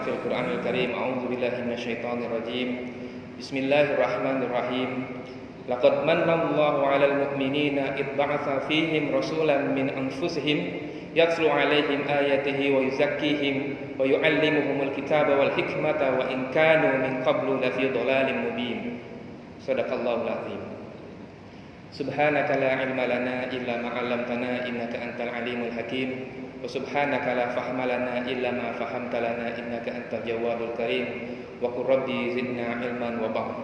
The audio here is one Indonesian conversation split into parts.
fil Qur'anil Karim. A'udzu billahi minasyaitonir rajim. Bismillahirrahmanirrahim. Laqad manallahu 'alal mu'minina id ba'atsa fihim rasulan min anfusihim yatlu 'alaihim ayatihi wa yuzakkihim wa yu'allimuhumul kitaba wal hikmata wa in kanu min qablu lafi dhalalin mubin. Shadaqallahul azim. Subhanaka la ilma lana illa ma 'allamtana innaka antal alimul hakim. Wa subhanaka la fahma lana illa ma fahamta lana innaka antal jawwadul karim. Wa qur rabbi zidna ilman wa ba'd.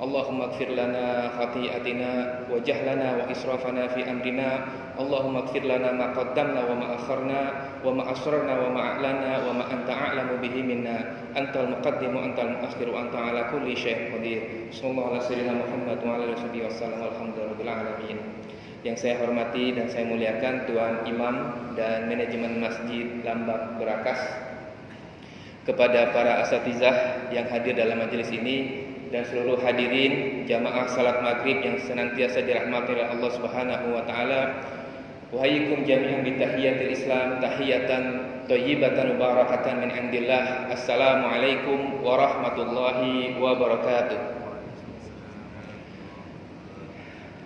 Allahumma ighfir lana khati'atina wa jahlana wa israfana fi amrina. Allahumma ighfir lana ma qaddamna wa ma akharna wa ma asrarna wa ma a'lana wa ma anta a'lamu bihi minna. Antal muqaddim wa antal muakhir wa anta ala kulli syai'in qadir. Sallallahu alaihi wasallam Muhammad wa ala alihi wasallam walhamdulillahil alamin. Yang saya hormati dan saya muliakan Tuan Imam dan manajemen Masjid Lambak Berakas, kepada para asatizah yang hadir dalam majelis ini dan seluruh hadirin jamaah salat maghrib yang senantiasa dirahmati oleh Allah Subhanahu wa taala. Wahayyikum jami'an bi tahiyatil Islam tahiyatan thayyibatan mubarakatan min indillah. Assalamualaikum warahmatullahi wabarakatuh.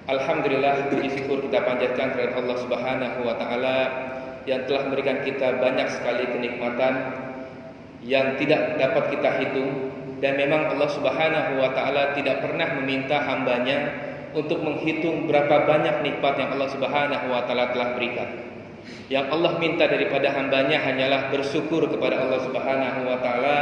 Alhamdulillah, puji syukur kita panjatkan kepada Allah Subhanahu wa taala yang telah memberikan kita banyak sekali kenikmatan yang tidak dapat kita hitung, dan memang Allah Subhanahu wa taala tidak pernah meminta hambanya untuk menghitung berapa banyak nikmat yang Allah Subhanahu wa taala telah berikan. Yang Allah minta daripada hambanya hanyalah bersyukur kepada Allah Subhanahu wa taala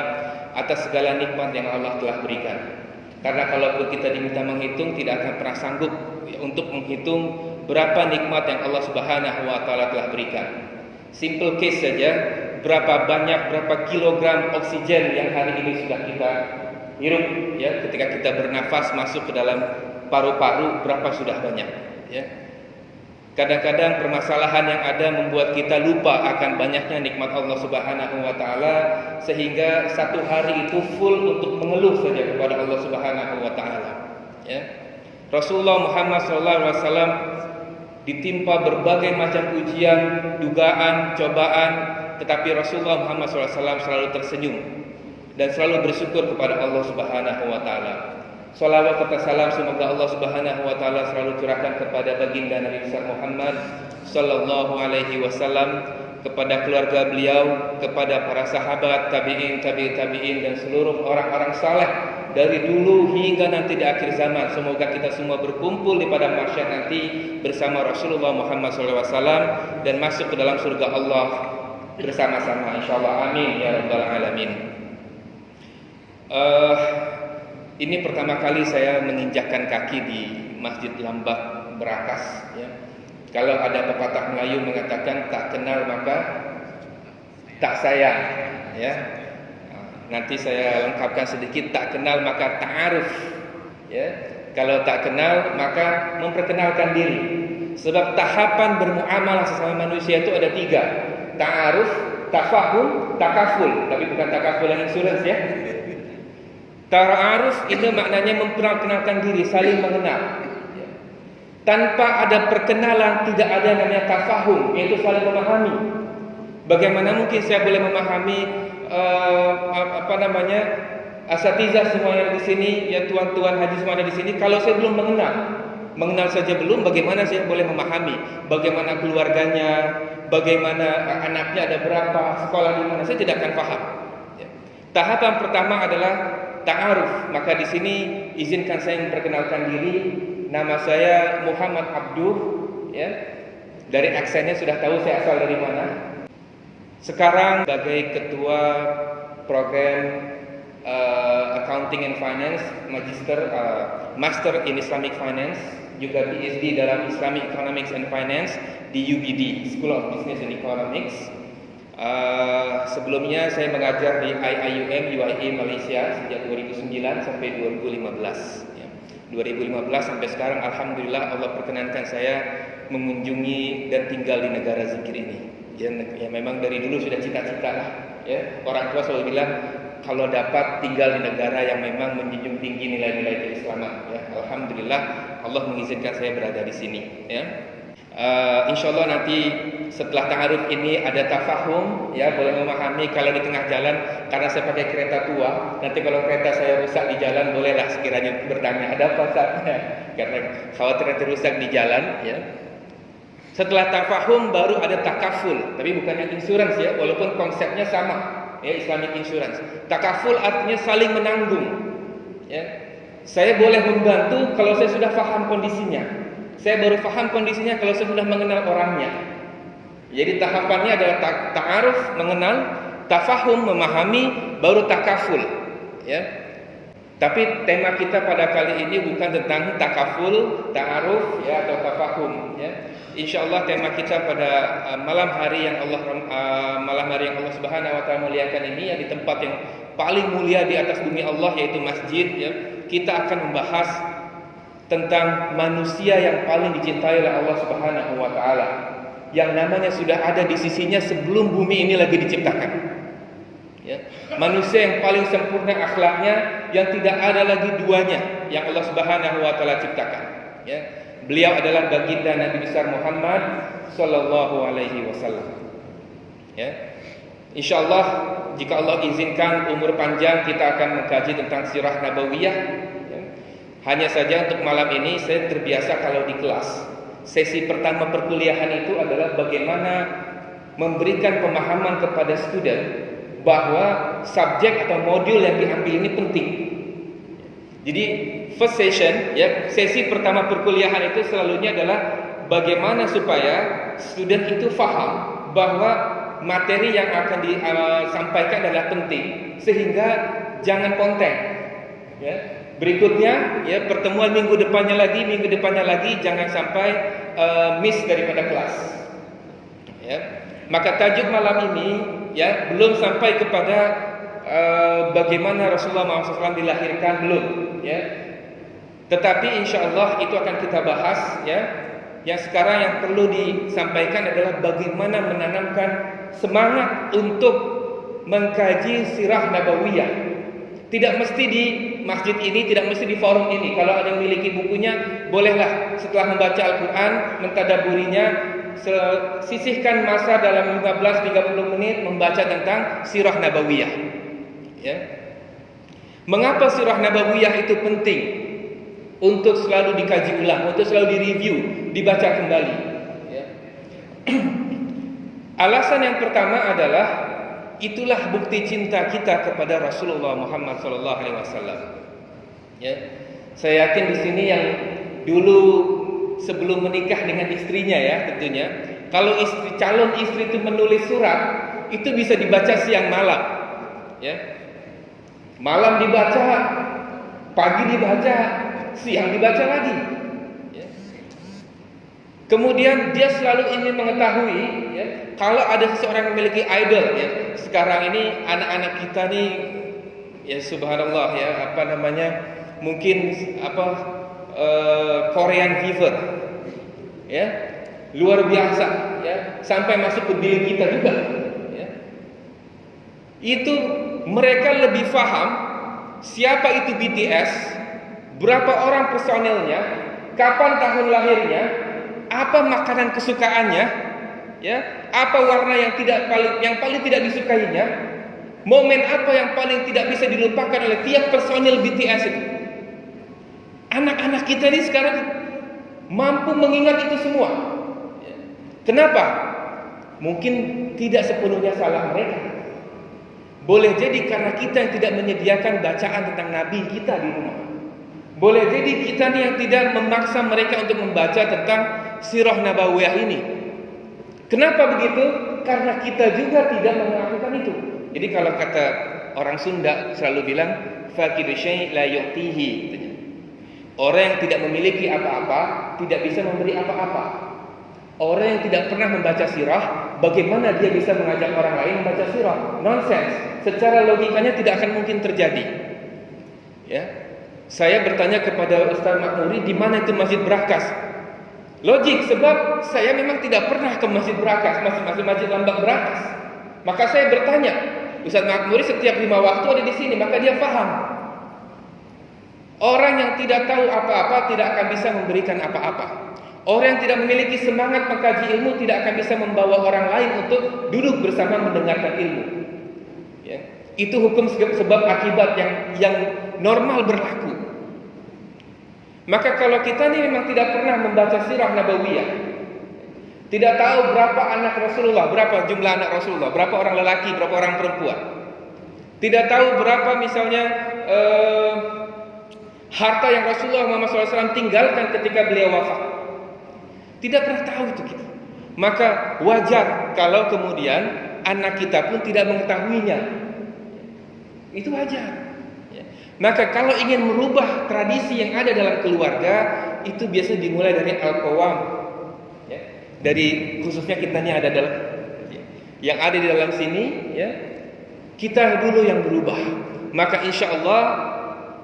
atas segala nikmat yang Allah telah berikan. Karena kalaupun kita diminta menghitung, tidak akan pernah sanggup untuk menghitung berapa nikmat yang Allah Subhanahu wa taala telah berikan. Simple case saja, berapa kilogram oksigen yang hari ini sudah kita hirup, ya, ketika kita bernafas masuk ke dalam paru-paru, berapa sudah banyak, ya. Kadang-kadang permasalahan yang ada membuat kita lupa akan banyaknya nikmat Allah Subhanahu wa taala, sehingga satu hari itu full untuk mengeluh saja kepada Allah Subhanahu wa taala, ya. Rasulullah Muhammad SAW ditimpa berbagai macam ujian, dugaan, cobaan, tetapi Rasulullah Muhammad SAW selalu tersenyum dan selalu bersyukur kepada Allah Subhanahu wa taala. Salawat serta salam semoga Allah Subhanahu wa taala selalu curahkan kepada baginda Nabi besar Muhammad sallallahu alaihi wasallam, kepada keluarga beliau, kepada para sahabat, tabi'in, tabi'in dan seluruh orang-orang saleh dari dulu hingga nanti di akhir zaman. Semoga kita semua berkumpul di padang mahsyar nanti bersama Rasulullah Muhammad SAW dan masuk ke dalam surga Allah bersama-sama, insyaallah, amin ya rabbal alamin. Ini pertama kali saya menginjakkan kaki di Masjid Lambak Berakas, ya. Kalau ada pepatah Melayu mengatakan tak kenal maka tak sayang, ya. Nanti saya lengkapkan sedikit, tak kenal maka ta'aruf, ya. Kalau tak kenal maka memperkenalkan diri. Sebab tahapan bermuamalah sesama manusia itu ada 3. Ta'aruf, tafahum, takaful. Tapi bukan takaful yang insurance, ya. Ta'aruf ini maknanya memperkenalkan diri, saling mengenal. Tanpa ada perkenalan tidak ada namanya tafahum, yaitu saling memahami. Bagaimana mungkin saya boleh memahami asatizah semua yang di sini, ya, tuan-tuan haji semua ada di sini, kalau saya belum mengenal saja belum, bagaimana saya boleh memahami bagaimana keluarganya, bagaimana anaknya ada berapa, sekolah di mana, saya tidak akan paham. Ya. Tahapan pertama adalah ta'aruf. Maka di sini izinkan saya memperkenalkan diri. Nama saya Muhammad Abduh, ya. Dari aksennya sudah tahu saya asal dari mana. Sekarang sebagai ketua program Accounting and Finance, Master in Islamic Finance, juga PhD dalam Islamic Economics and Finance di UBD, School of Business and Economics. Sebelumnya saya mengajar di IIUM UIA Malaysia sejak 2009 sampai 2015, ya. 2015 sampai sekarang alhamdulillah Allah perkenankan saya mengunjungi dan tinggal di negara zikir ini. Ya memang dari dulu sudah cita-cita lah, ya. Orang tua selalu bilang kalau dapat tinggal di negara yang memang menjunjung tinggi nilai-nilai keislaman, ya. Alhamdulillah Allah mengizinkan saya berada di sini, ya. InsyaAllah nanti setelah ta'aruf ini ada tafahum, ya, boleh memahami kalau di tengah jalan, karena saya pakai kereta tua, nanti kalau kereta saya rusak di jalan, bolehlah sekiranya bertanya ada apa saatnya, karena khawatir nanti rusak di jalan, ya. Setelah tafahum baru ada takaful, tapi bukannya insurans, ya, walaupun konsepnya sama, ya, Islamic insurance. Takaful artinya saling menanggung, ya. Saya boleh membantu kalau saya sudah paham kondisinya. Saya baru paham kondisinya kalau saya sudah mengenal orangnya. Jadi tahapannya adalah ta'aruf, mengenal, tafahum, memahami, baru takaful, ya. Tapi tema kita pada kali ini bukan tentang takaful, ta'aruf, ya, atau tafahum, ya. Insyaallah tema kita pada malam hari yang Allah Subhanahu wa taala muliakan ini, yang di tempat yang paling mulia di atas bumi Allah, yaitu masjid, ya. Kita akan membahas tentang manusia yang paling dicintai oleh Allah Subhanahu wa taala, yang namanya sudah ada di sisinya sebelum bumi ini lagi diciptakan, ya. Manusia yang paling sempurna akhlaknya, yang tidak ada lagi duanya, yang Allah Subhanahu wa taala ciptakan, ya. Beliau adalah baginda Nabi besar Muhammad sallallahu alaihi wasallam, ya. Insyaallah jika Allah izinkan umur panjang, kita akan mengkaji tentang sirah nabawiyah, ya. Hanya saja untuk malam ini saya terbiasa kalau di kelas, sesi pertama perkuliahan itu adalah bagaimana memberikan pemahaman kepada student bahwa subjek atau modul yang diambil ini penting. Jadi first session, ya, sesi pertama perkuliahan itu selalunya adalah bagaimana supaya student itu faham bahwa materi yang akan disampaikan adalah penting, sehingga jangan konten, ya. Berikutnya, ya, pertemuan minggu depannya lagi, jangan sampai miss daripada kelas, ya. Maka tajuk malam ini, ya, belum sampai kepada bagaimana Rasulullah SAW dilahirkan, belum, ya. Tetapi insyaallah itu akan kita bahas, ya. Yang sekarang yang perlu disampaikan adalah bagaimana menanamkan semangat untuk mengkaji sirah nabawiyah. Tidak mesti di masjid ini, tidak mesti di forum ini. Kalau ada yang memiliki bukunya, bolehlah setelah membaca Al-Quran, mentadaburinya, sisihkan masa dalam 15-30 menit membaca tentang sirah nabawiyah, ya. Mengapa sirah nabawiyah itu penting untuk selalu dikaji ulang, untuk selalu direview, dibaca kembali, ya. Alasan yang pertama adalah itulah bukti cinta kita kepada Rasulullah Muhammad SAW, ya. Saya yakin di sini yang dulu sebelum menikah dengan istrinya, ya, tentunya, kalau calon istri itu menulis surat, itu bisa dibaca siang malam, ya. Malam dibaca, pagi dibaca, siang dibaca lagi, ya. Kemudian dia selalu ingin mengetahui, ya, kalau ada seseorang yang memiliki idol, ya. Sekarang ini anak-anak kita nih, ya, subhanallah, ya, apa namanya, mungkin Korean fever, ya, luar biasa, ya, sampai masuk ke bilik kita juga, ya. Itu mereka lebih paham siapa itu BTS, berapa orang personelnya, kapan tahun lahirnya, apa makanan kesukaannya, ya, apa warna yang paling tidak disukainya, momen apa yang paling tidak bisa dilupakan oleh tiap personil BTS itu. Anak-anak kita ini sekarang mampu mengingat itu semua. Kenapa? Mungkin tidak sepenuhnya salah mereka. Boleh jadi karena kita yang tidak menyediakan bacaan tentang Nabi kita di rumah. Boleh jadi kita nih yang tidak memaksa mereka untuk membaca tentang sirah nabawiyah ini. Kenapa begitu? Karena kita juga tidak melakukan itu. Jadi kalau kata orang Sunda selalu bilang faqidu syai' la yu'tihi. Orang yang tidak memiliki apa-apa tidak bisa memberi apa-apa. Orang yang tidak pernah membaca sirah, bagaimana dia bisa mengajak orang lain membaca sirah? Nonsense. Secara logikanya tidak akan mungkin terjadi. Ya. Saya bertanya kepada Ustaz Makmuri, di mana itu Masjid Brakas? Logik, sebab saya memang tidak pernah ke Masjid Brakas, Masjid Lambak Brakas. Maka saya bertanya, Ustaz Makmuri setiap 5 waktu ada di sini, maka dia paham. Orang yang tidak tahu apa-apa tidak akan bisa memberikan apa-apa. Orang yang tidak memiliki semangat mengkaji ilmu tidak akan bisa membawa orang lain untuk duduk bersama mendengarkan ilmu. Ya. Itu hukum sebab akibat yang normal berlaku. Maka kalau kita ini memang tidak pernah membaca sirah nabawiyah, tidak tahu berapa anak Rasulullah, berapa jumlah anak Rasulullah, berapa orang lelaki, berapa orang perempuan, tidak tahu berapa misalnya harta yang Rasulullah Muhammad SAW tinggalkan ketika beliau wafat, tidak pernah tahu itu kita. Maka wajar kalau kemudian anak kita pun tidak mengetahuinya. Itu wajar. Maka kalau ingin merubah tradisi yang ada dalam keluarga, itu biasa dimulai dari al-qawam. Dari khususnya kitanya ada dalam yang ada di dalam sini, ya. Kita dulu yang berubah. Maka insya Allah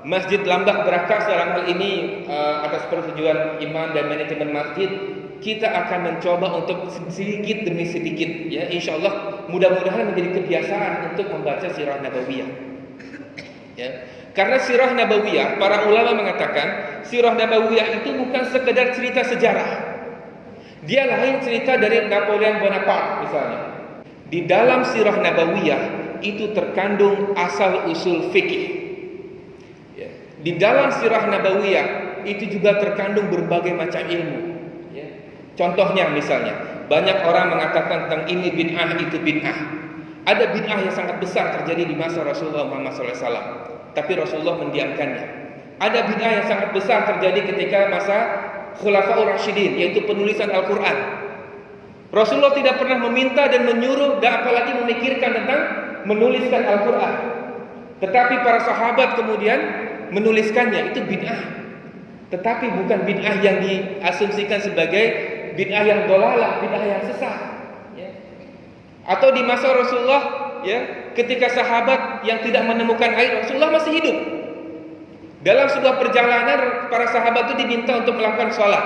Masjid Lambak Berakas dalam hal ini atas persetujuan imam dan manajemen masjid, kita akan mencoba untuk sedikit demi sedikit, ya, insya Allah mudah-mudahan menjadi kebiasaan untuk membaca sirah nabawiyah, ya. Karena sirah nabawiyah, para ulama mengatakan sirah nabawiyah itu bukan sekedar cerita sejarah. Dia lain cerita dari Napoleon Bonaparte misalnya. Di dalam sirah nabawiyah itu terkandung asal usul fikih, ya. Di dalam sirah nabawiyah itu juga terkandung berbagai macam ilmu. Contohnya misalnya, banyak orang mengatakan tentang ini bid'ah, itu bid'ah. Ada bid'ah yang sangat besar terjadi di masa Rasulullah Muhammad SAW, tapi Rasulullah mendiamkannya. Ada bid'ah yang sangat besar terjadi ketika masa Khulafaur Rasyidin, yaitu penulisan Al-Quran. Rasulullah tidak pernah meminta dan menyuruh, dan apalagi memikirkan tentang menuliskan Al-Quran. Tetapi para sahabat kemudian menuliskannya, itu bid'ah. Tetapi bukan bid'ah yang diasumsikan sebagai bid'ah yang dolalah, bid'ah yang sesat, ya. Atau di masa Rasulullah, ya, ketika sahabat yang tidak menemukan air, Rasulullah masih hidup. Dalam sebuah perjalanan, para sahabat itu diminta untuk melakukan sholat.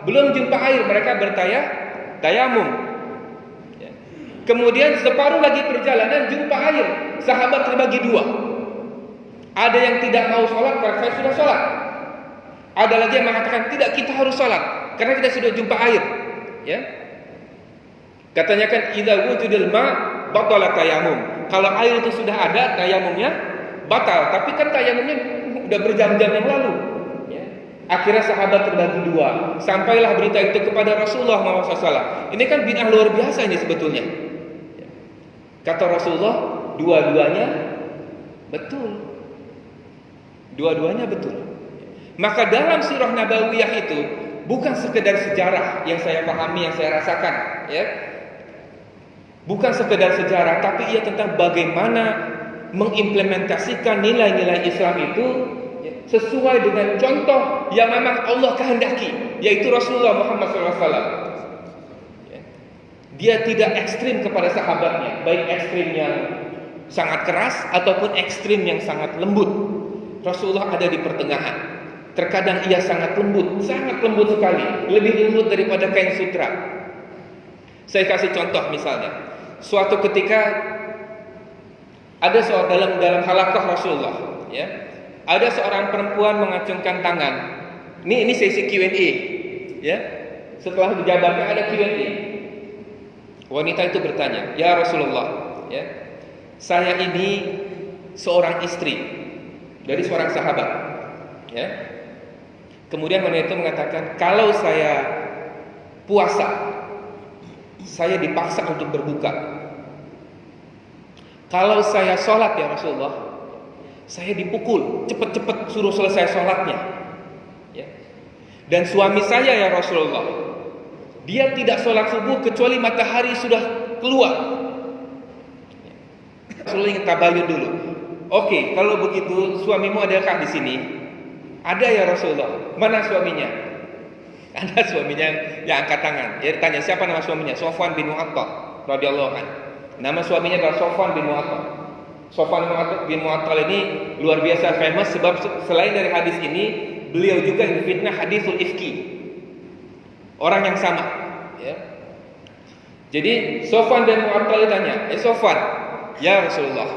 Belum jumpa air, mereka tayamum, ya. Kemudian separuh lagi perjalanan jumpa air, sahabat terbagi dua. Ada yang tidak mau sholat karena saya sudah sholat. Ada lagi yang mengatakan tidak, kita harus sholat karena kita sudah jumpa air, ya. Katanya kan idza wujudil ma batala tayamum. Kalau air itu sudah ada, tayamumnya batal. Tapi kan tayamumnya udah berjam-jam yang lalu, ya. Akhirnya sahabat terbagi dua. Sampailah berita itu kepada Rasulullah SAW. Ini kan bid'ah luar biasa ini sebetulnya. Kata Rasulullah, dua-duanya betul. Dua-duanya betul. Maka dalam sirah nabawiyah itu bukan sekedar sejarah yang saya pahami, yang saya rasakan, ya. Bukan sekedar sejarah, tapi ia tentang bagaimana mengimplementasikan nilai-nilai Islam itu, ya, sesuai dengan contoh yang memang Allah kehendaki, yaitu Rasulullah Muhammad SAW. Ya. Dia tidak ekstrim kepada sahabatnya, baik ekstrim yang sangat keras ataupun ekstrim yang sangat lembut. Rasulullah ada di pertengahan. Terkadang ia sangat lembut sekali, lebih lembut daripada kain sutra. Saya kasih contoh misalnya, suatu ketika ada seorang dalam halaqah Rasulullah, ya, ada seorang perempuan mengacungkan tangan. Ini sesi Q&A, ya. Setelah dijabarkan ada Q&A. Wanita itu bertanya, ya Rasulullah, ya, saya ini seorang istri dari seorang sahabat, ya. Kemudian wanita itu mengatakan, kalau saya puasa, saya dipaksa untuk berbuka. Kalau saya sholat ya Rasulullah, saya dipukul, cepat-cepat suruh selesai sholatnya, ya. Dan suami saya ya Rasulullah, dia tidak sholat subuh kecuali matahari sudah keluar. Rasulullah ingin tabayun dulu. Oke, kalau begitu suamimu adakah di sini? Ada ya Rasulullah. Mana suaminya? Ada suaminya yang angkat tangan. Ya, ditanya siapa nama suaminya? Sofwan bin Mu'attal radhiyallahu anhu. Nama suaminya adalah Sofwan bin Mu'attal. Sofwan bin Mu'attal ini luar biasa famous sebab selain dari hadis ini, beliau juga difitnah hadisul ifki. Orang yang sama, ya. Jadi Sofwan bin Mu'attal ditanya, Sofwan, ya Rasulullah,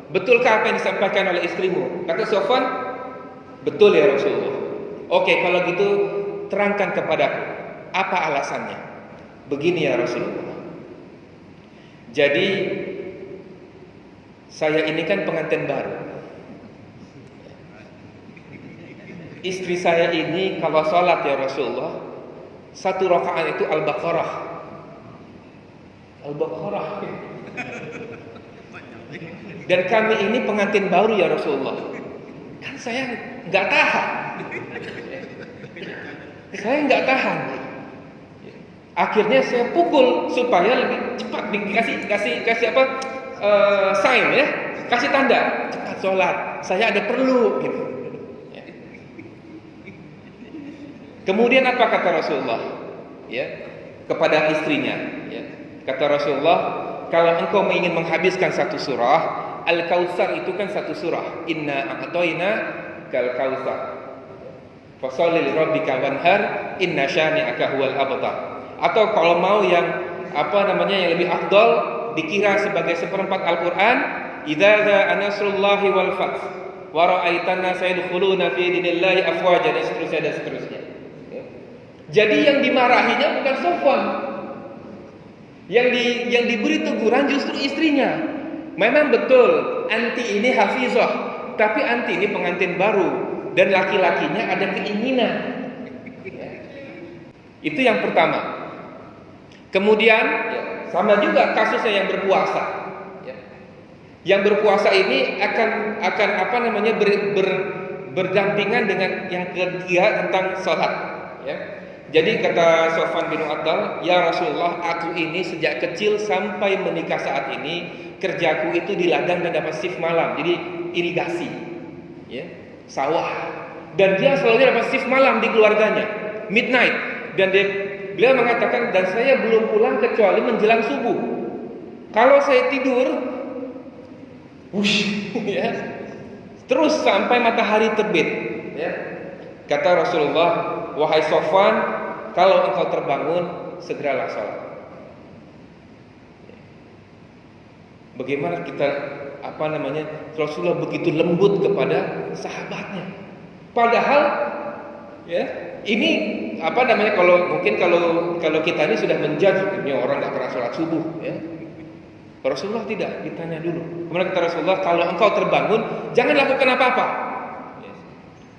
betulkah apa yang disampaikan oleh istrimu? Kata Sofwan, betul ya Rasulullah. Oke, kalau gitu terangkan kepadaku, Apa alasannya? Begini ya Rasulullah. Jadi saya ini kan pengantin baru. Istri saya ini kalau sholat ya Rasulullah, satu rakaat itu Al-Baqarah. Al-Baqarah. Dan kami ini pengantin baru ya Rasulullah. Kan saya nggak tahan. Saya nggak tahan. Akhirnya saya pukul supaya lebih cepat dikasih apa? Sign ya, kasih tanda cepat sholat. Saya ada perlu gitu. Ya. Kemudian apa kata Rasulullah? Ya, kepada istrinya. Ya. Kata Rasulullah, kalau engkau ingin menghabiskan satu surah, Al-Kautsar itu kan satu surah. Inna a'tayna kal kautsar. Fasholli li rabbika wanhar, inna syani'aka huwal abtar. Atau kalau mau yang yang lebih afdal, dikira sebagai seperempat Al-Qur'an, idza jaa nasrullahi wal fath wa ra'aitan nasa yadkhuluna fi dinillahi afwaja, dan seterusnya. Ya. Jadi yang dimarahinya bukan Sofwan. Yang diberi teguran justru istrinya. Memang betul anti ini hafizah, tapi anti ini pengantin baru dan laki-lakinya ada keinginan. Ya. Itu yang pertama. Kemudian ya, sama juga kasusnya yang berpuasa. Ya. Yang berpuasa ini akan berdampingan dengan yang ketiga tentang sholat. Ya. Jadi kata Sofwan bin Mu'attal, ya Rasulullah, aku ini sejak kecil sampai menikah saat ini kerjaku itu di ladang dan dapat shift malam, jadi irigasi, ya, sawah. Dan dia selalu dapat shift malam di keluarganya, midnight. Dan beliau mengatakan, dan saya belum pulang kecuali menjelang subuh. Kalau saya tidur, ya, terus sampai matahari terbit. Ya. Kata Rasulullah, wahai Sofwan, kalau engkau terbangun, segeralah sholat. Bagaimana kita Rasulullah begitu lembut kepada sahabatnya. Padahal ya, ini kalau kita ini sudah menjudge, ini orang enggak pernah sholat subuh ya. Rasulullah tidak, ditanya dulu. Kemudian kata Rasulullah, kalau engkau terbangun, jangan lakukan apa-apa.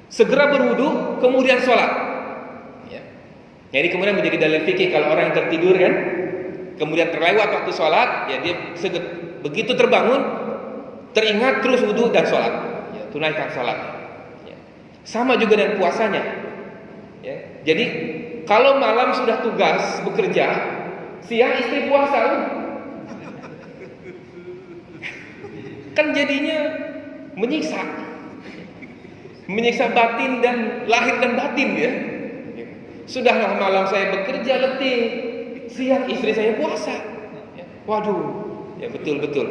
Segera berwudu, kemudian sholat. Ya. Jadi kemudian menjadi dalil fikih kalau orang yang tertidur kan, kemudian terlewat waktu sholat, ya dia begitu terbangun, teringat terus wudu dan sholat. Ya, tunaikan sholat. Ya. Sama juga dengan puasanya. Ya. Jadi kalau malam sudah tugas bekerja, siang istri puasa, kan jadinya menyiksa batin dan lahir dan batin ya. Sudahlah malam saya bekerja letih, siang istri saya puasa. Waduh, ya betul-betul.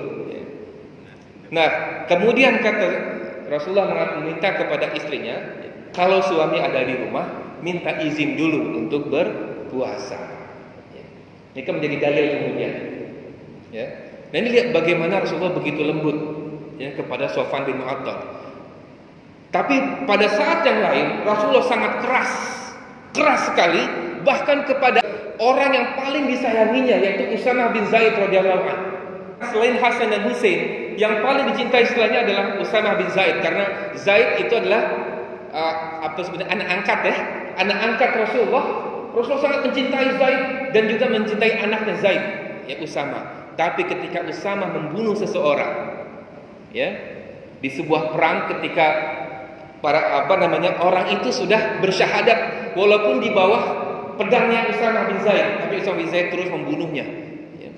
Nah, kemudian kata Rasulullah meminta kepada istrinya, kalau suami ada di rumah, minta izin dulu untuk berpuasa. Ini kan menjadi dalil kemudian. Ya. Nah ini lihat bagaimana Rasulullah begitu lembut ya kepada Sofwan bin Mu'attal. Tapi pada saat yang lain Rasulullah sangat keras sekali, bahkan kepada orang yang paling disayanginya, yaitu Usamah bin Zaid radhiyallahu anhu. Selain Hasan dan Husain, yang paling dicintai setelahnya adalah Usamah bin Zaid, karena Zaid itu adalah anak angkat Rasulullah. Rasulullah sangat mencintai Zaid dan juga mencintai anaknya Zaid, ya Usamah. Tapi ketika Usamah membunuh seseorang, ya di sebuah perang, ketika orang itu sudah bersyahadat walaupun di bawah pedangnya Usamah bin Zaid, tapi Usamah bin Zaid terus membunuhnya. Ya.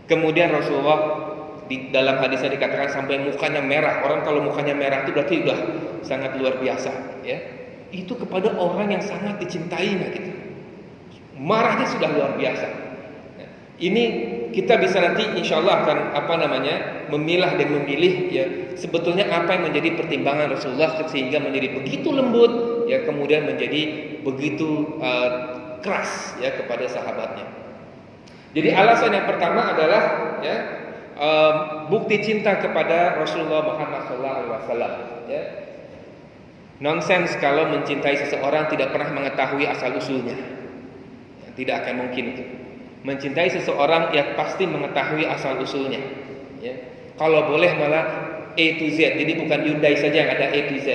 Kemudian Rasulullah di dalam hadisnya dikatakan sampai mukanya merah. Orang kalau mukanya merah itu berarti sudah sangat luar biasa. Ya. Itu kepada orang yang sangat dicintainya gitu. Marahnya sudah luar biasa. Ya. Ini kita bisa nanti insyaallah akan memilah dan memilih ya sebetulnya apa yang menjadi pertimbangan Rasulullah sehingga menjadi begitu lembut ya, kemudian menjadi begitu keras ya kepada sahabatnya. Jadi alasan yang pertama adalah ya bukti cinta kepada Rasulullah Muhammad SAW. Ya. Nonsens kalau mencintai seseorang tidak pernah mengetahui asal usulnya. Tidak akan mungkin itu. Mencintai seseorang yang pasti mengetahui asal usulnya. Ya. Kalau boleh malah A to Z. Jadi bukan Hyundai saja yang ada A to Z.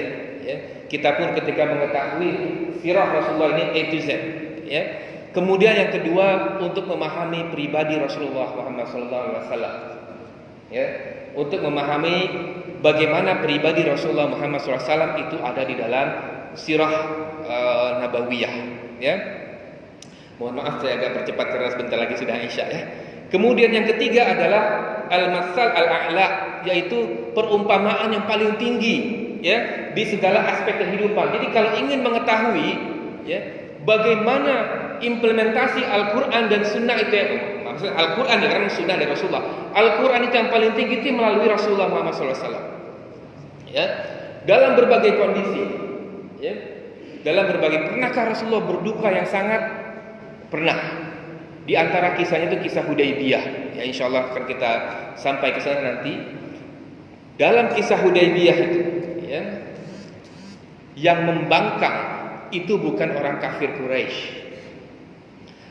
Ya. Kita pun ketika mengetahui sirah Rasulullah ini A to Z. Ya. Kemudian yang kedua, untuk memahami pribadi Rasulullah Muhammad SAW. Ya. Untuk memahami bagaimana pribadi Rasulullah Muhammad SAW itu ada di dalam sirah Nabawiyah. Ya. Mohon maaf saya agak percepat karena sebentar lagi sudah Isya ya. Kemudian yang ketiga adalah al-masal al-a'la, yaitu perumpamaan yang paling tinggi ya di segala aspek kehidupan. Jadi kalau ingin mengetahui ya bagaimana implementasi Al-Qur'an dan Sunnah itu ya, maksudnya Al-Qur'an dengan Sunnah dari Rasulullah. Al-Qur'an itu yang paling tinggi itu melalui Rasulullah Muhammad SAW. Ya, dalam berbagai kondisi ya. Dalam berbagai, pernahkah Rasulullah berduka yang sangat? Pernah. Di antara kisahnya itu kisah Hudaybiyah. Ya insyaallah akan kita sampai ke sana nanti. Dalam kisah Hudaybiyah itu, ya, yang membangkang itu bukan orang kafir Quraisy.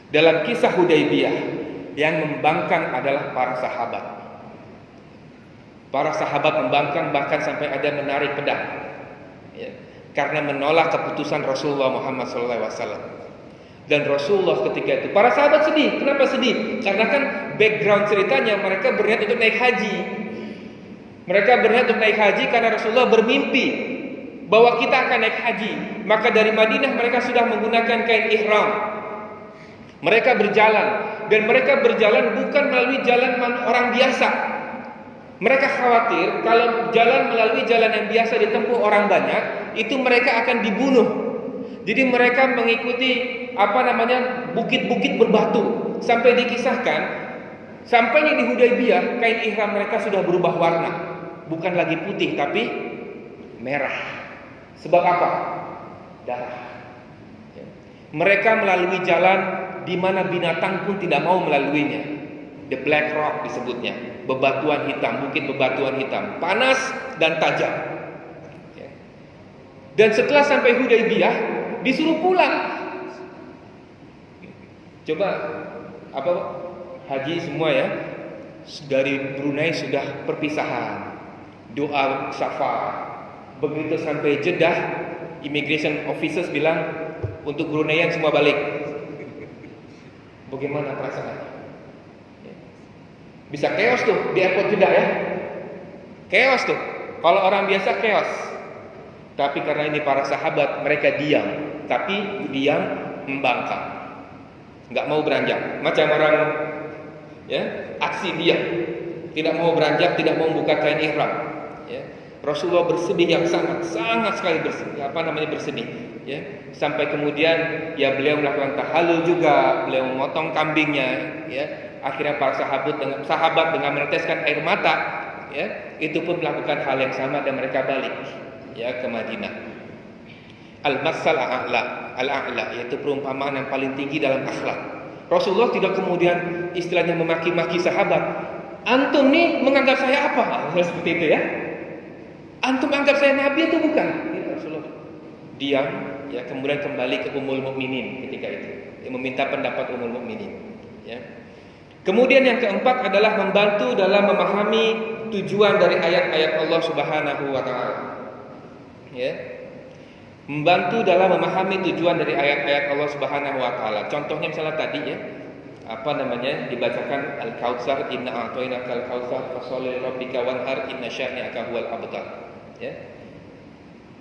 Dalam kisah Hudaybiyah yang membangkang adalah para sahabat. Para sahabat membangkang bahkan sampai ada menarik pedang. Ya, karena menolak keputusan Rasulullah Muhammad SAW. Dan Rasulullah ketika itu, para sahabat sedih. Kenapa sedih? Karena kan background ceritanya mereka berniat untuk naik haji. Mereka berniat untuk naik haji karena Rasulullah bermimpi bahwa kita akan naik haji. Maka dari Madinah mereka sudah menggunakan kain ihram. Mereka berjalan, dan mereka berjalan bukan melalui jalan orang biasa. Mereka khawatir kalau jalan melalui jalan yang biasa ditempuh orang banyak, itu mereka akan dibunuh. Jadi mereka mengikuti bukit-bukit berbatu, sampai dikisahkan sampainya di Hudaybiyah kain ihram mereka sudah berubah warna, bukan lagi putih tapi merah. Sebab apa? Darah. Mereka melalui jalan di mana binatang pun tidak mau melaluinya. The Black Rock disebutnya, bebatuan hitam, bukit bebatuan hitam, panas dan tajam. Dan setelah sampai Hudaybiyah disuruh pulang. Coba haji semua ya, dari Brunei sudah perpisahan, doa safar. Begitu sampai Jeddah, immigration officers bilang untuk Bruneian semua balik. Bagaimana perasaan? Bisa chaos tuh di airport Jeddah ya. Chaos tuh. Kalau orang biasa chaos. Tapi karena ini para sahabat, mereka diam. Tapi diam membangkang. Enggak mau beranjak. Macam orang ya, aksi diam. Tidak mau beranjak, tidak mau membuka kain ihram. Ya. Rasulullah bersedih yang sangat sekali bersedih. Ya. Sampai kemudian ya beliau melakukan tahallul juga, beliau memotong kambingnya. Ya. Akhirnya para sahabat dengan meneteskan air mata, ya, itu pun melakukan hal yang sama dan mereka balik, ya, ke Madinah. Al-masal al-a'la, yaitu perumpamaan yang paling tinggi dalam akhlak. Rasulullah tidak kemudian istilahnya memaki-maki sahabat. Antum nih menganggap saya apa? Seperti itu ya. Antum anggap saya nabi atau bukan? Ya, Rasulullah diam, ya, kemudian kembali ke Ummul Mukminin ketika itu, meminta pendapat Ummul Mukminin, ya. Kemudian yang keempat adalah membantu dalam memahami tujuan dari ayat-ayat Allah Subhanahu wa taala. Ya. Membantu dalam memahami tujuan dari ayat-ayat Allah Subhanahu wa taala. Contohnya misalnya tadi ya, dibacakan Al-Kautsar, inna a'tainakal kautsar fasholli lirabbika wanhar inna syani'aka huwal abtar. Ya.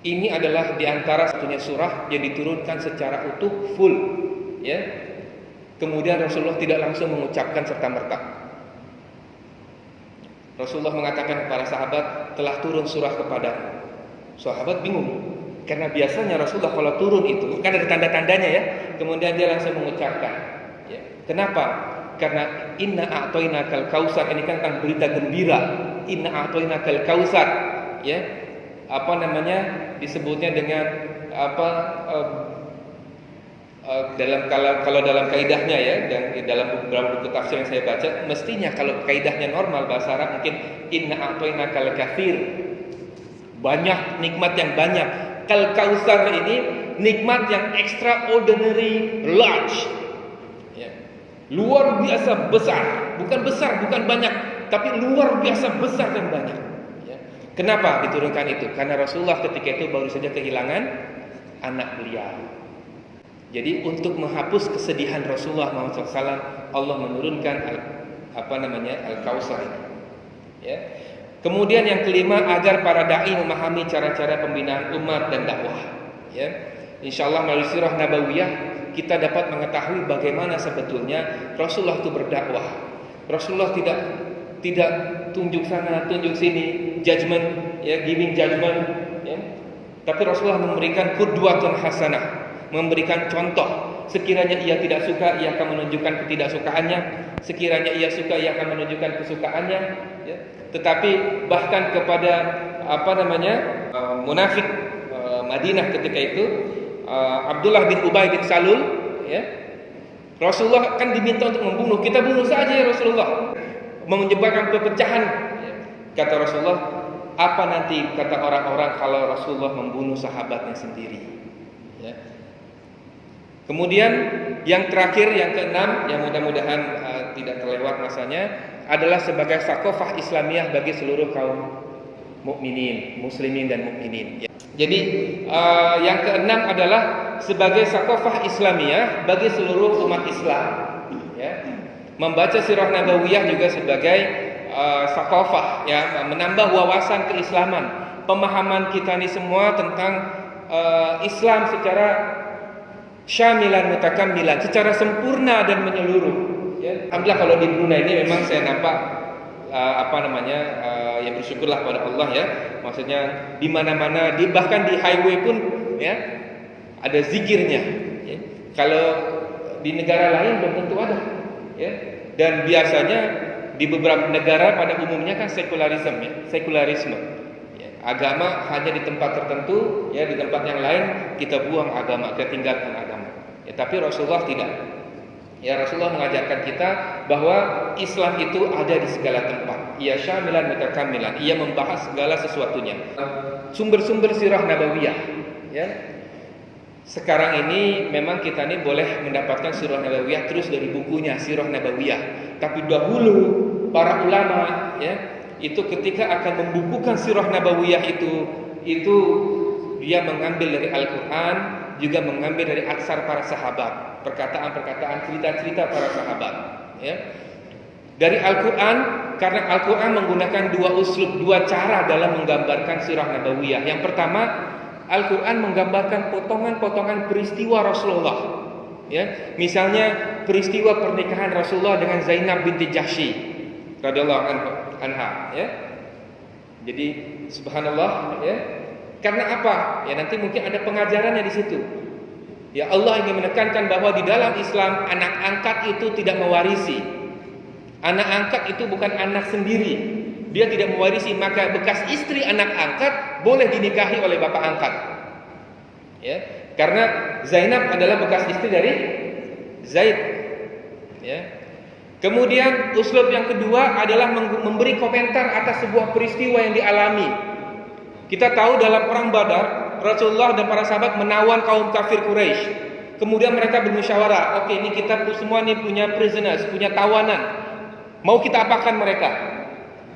Ini adalah diantara satunya surah yang diturunkan secara utuh full, ya. Kemudian Rasulullah tidak langsung mengucapkan serta-merta. Rasulullah mengatakan kepada sahabat, telah turun surah kepada. Sahabat bingung, karena biasanya Rasulullah kalau turun itu kan ada tanda-tandanya ya. Kemudian dia langsung mengucapkan. Ya. Kenapa? Karena inna a'tainakal kautsar, ini kan tentang berita gembira. Inna a'tainakal kautsar, ya. Disebutnya dengan kalau dalam kaidahnya ya, dan dalam buku tafsir yang saya baca, mestinya kalau kaidahnya normal bahasa Arab mungkin inna a'tainakal katsir, banyak, nikmat yang banyak. Kal kautsar ini nikmat yang extraordinary large, luar biasa besar, bukan banyak, tapi luar biasa besar dan banyak. Ya. Kenapa diturunkan itu? Karena Rasulullah ketika itu baru saja kehilangan anak beliau. Jadi untuk menghapus kesedihan Rasulullah SAW, Allah menurunkan Al-Kautsar. Ya. Kemudian yang kelima, agar para dai memahami cara-cara pembinaan umat dan dakwah. Ya. Insyaallah melalui sirah nabawiyah kita dapat mengetahui bagaimana sebetulnya Rasulullah itu berdakwah. Rasulullah tidak tunjuk sana, tunjuk sini, judgment, ya, giving judgment, ya. Tapi Rasulullah memberikan qudwatun hasanah, memberikan contoh. Sekiranya ia tidak suka, ia akan menunjukkan ketidaksukaannya. Sekiranya ia suka, ia akan menunjukkan kesukaannya. Ya. Tetapi bahkan kepada munafik Madinah ketika itu, Abdullah bin Ubay bin Salul, ya, Rasulullah kan diminta untuk membunuh. Kita bunuh saja ya Rasulullah, menyebabkan perpecahan. Ya. Kata Rasulullah, apa nanti kata orang-orang kalau Rasulullah membunuh sahabatnya sendiri? Ya. Kemudian yang terakhir, yang keenam, yang mudah-mudahan tidak terlewat masanya, adalah sebagai sakofah Islamiyah bagi seluruh kaum mukminin, muslimin dan mukminin. Ya. Jadi yang keenam adalah sebagai sakofah Islamiyah bagi seluruh umat Islam. Ya. Membaca sirah nabawiyah juga sebagai sakofah, ya, menambah wawasan keislaman, pemahaman kita ini semua tentang Islam secara syamilan mutakammilan, secara sempurna dan menyeluruh. Ya. Alhamdulillah kalau di Brunei ini memang saya nampak ya bersyukurlah pada Allah, ya. Maksudnya di mana-mana, bahkan di highway pun, ya, ada zikirnya. Ya. Kalau di negara lain belum tentu ada. Ya. Dan biasanya di beberapa negara pada umumnya kan sekularisme, ya, sekularisme. Ya. Agama hanya di tempat tertentu, ya, di tempat yang lain kita buang agama, kita tinggalkan agama. Ya, tapi Rasulullah tidak. Ya, Rasulullah mengajarkan kita bahwa Islam itu ada di segala tempat. Ia syamilan mutakammilan, ia membahas segala sesuatunya. Sumber-sumber sirah nabawiyah, ya. Sekarang ini memang kita ini boleh mendapatkan sirah nabawiyah terus dari bukunya Sirah Nabawiyah. Tapi dahulu para ulama, ya, itu ketika akan membukukan sirah nabawiyah itu dia mengambil dari Al-Qur'an, juga mengambil dari aksar para sahabat, perkataan-perkataan, cerita-cerita para sahabat, ya. Dari Al-Qur'an, karena Al-Qur'an menggunakan dua cara dalam menggambarkan sirah nabawiyah. Yang pertama, Al-Qur'an menggambarkan potongan-potongan peristiwa Rasulullah, ya. Misalnya peristiwa pernikahan Rasulullah dengan Zainab binti Jahsy radhiyallahu anha, ya. Jadi subhanallah, ya. Karena apa? Ya, nanti mungkin ada pengajarannya di situ. Ya, Allah ingin menekankan bahwa di dalam Islam anak angkat itu tidak mewarisi. Anak angkat itu bukan anak sendiri. Dia tidak mewarisi, maka bekas istri anak angkat boleh dinikahi oleh bapak angkat. Ya, karena Zainab adalah bekas istri dari Zaid. Ya. Kemudian uslub yang kedua adalah memberi komentar atas sebuah peristiwa yang dialami. Kita tahu dalam perang Badar, Rasulullah dan para sahabat menawan kaum kafir Quraisy. Kemudian mereka bermusyawarah, oke, ini kita semua nih punya prisoners, punya tawanan. Mau kita apakan mereka?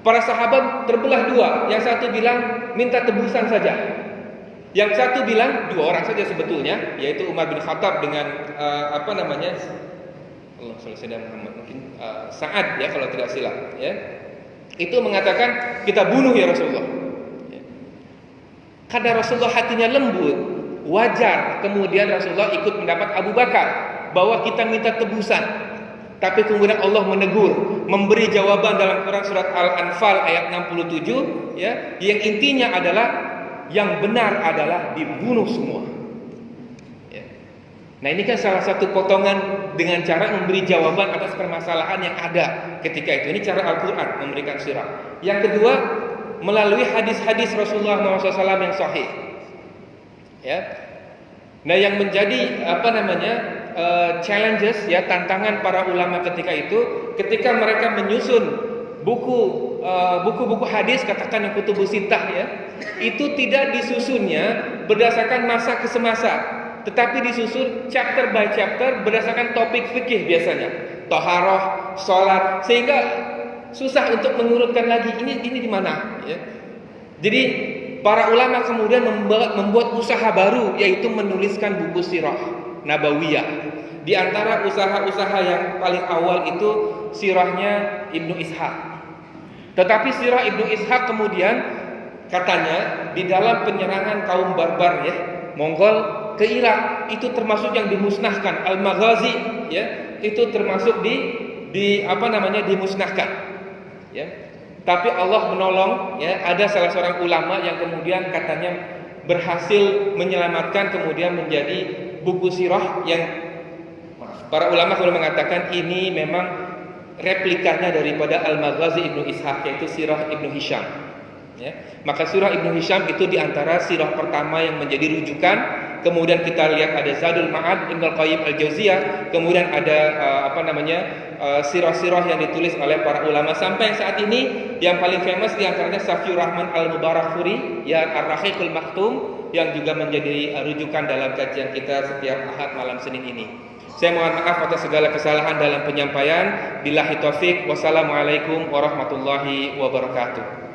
Para sahabat terbelah dua. Yang satu bilang minta tebusan saja. Yang satu bilang, dua orang saja sebetulnya, yaitu Umar bin Khattab dengan Sa'ad, ya, kalau tidak silap, ya. Itu mengatakan kita bunuh ya Rasulullah. Karena Rasulullah hatinya lembut, wajar kemudian Rasulullah ikut mendapat Abu Bakar bahwa kita minta tebusan. Tapi kemudian Allah menegur, memberi jawaban dalam Quran surat Al-Anfal ayat 67, ya, yang intinya adalah yang benar adalah dibunuh semua. Ya. Nah, ini kan salah satu potongan dengan cara memberi jawaban atas permasalahan yang ada ketika itu. Ini cara Al-Quran memberikan sirah. Yang kedua, melalui hadis-hadis Rasulullah SAW yang sahih. Ya. Nah, yang menjadi challenges, ya, tantangan para ulama ketika itu, ketika mereka menyusun buku-buku hadis, katakan yang kutubus sittah, ya, itu tidak disusunnya berdasarkan masa ke semasa, tetapi disusun chapter by chapter berdasarkan topik fikih biasanya. Taharah, salat, sehingga susah untuk mengurutkan lagi ini di mana, ya. Jadi para ulama kemudian membuat usaha baru, yaitu menuliskan buku sirah nabawiyah. Di antara usaha-usaha yang paling awal itu sirahnya Ibnu Ishaq. Tetapi sirah Ibnu Ishaq kemudian katanya di dalam penyerangan kaum barbar, ya, Mongol ke Irak, itu termasuk yang dimusnahkan. Al-Maghazi, ya, itu termasuk dimusnahkan, ya. Tapi Allah menolong, ya, ada salah seorang ulama yang kemudian katanya berhasil menyelamatkan, kemudian menjadi buku sirah yang para ulama kemudian mengatakan ini memang replikanya daripada Al-Maghazi Ibnu Ishaq, yaitu sirah Ibnu Hisham, ya. Maka sirah Ibnu Hisham itu diantara sirah pertama yang menjadi rujukan. Kemudian kita lihat ada Zadul Ma'ad Ibnu Qayyim Al-Jauziyah, kemudian ada sirah-sirah yang ditulis oleh para ulama sampai saat ini. Yang paling famous diantaranya Safiur Rahman Al-Mubarakfuri, ya, Ar-Rahiqul Maktum, yang juga menjadi rujukan dalam kajian kita setiap Ahad malam Senin ini. Saya mohon maaf atas segala kesalahan dalam penyampaian. Billahi taufik. Wassalamualaikum warahmatullahi wabarakatuh.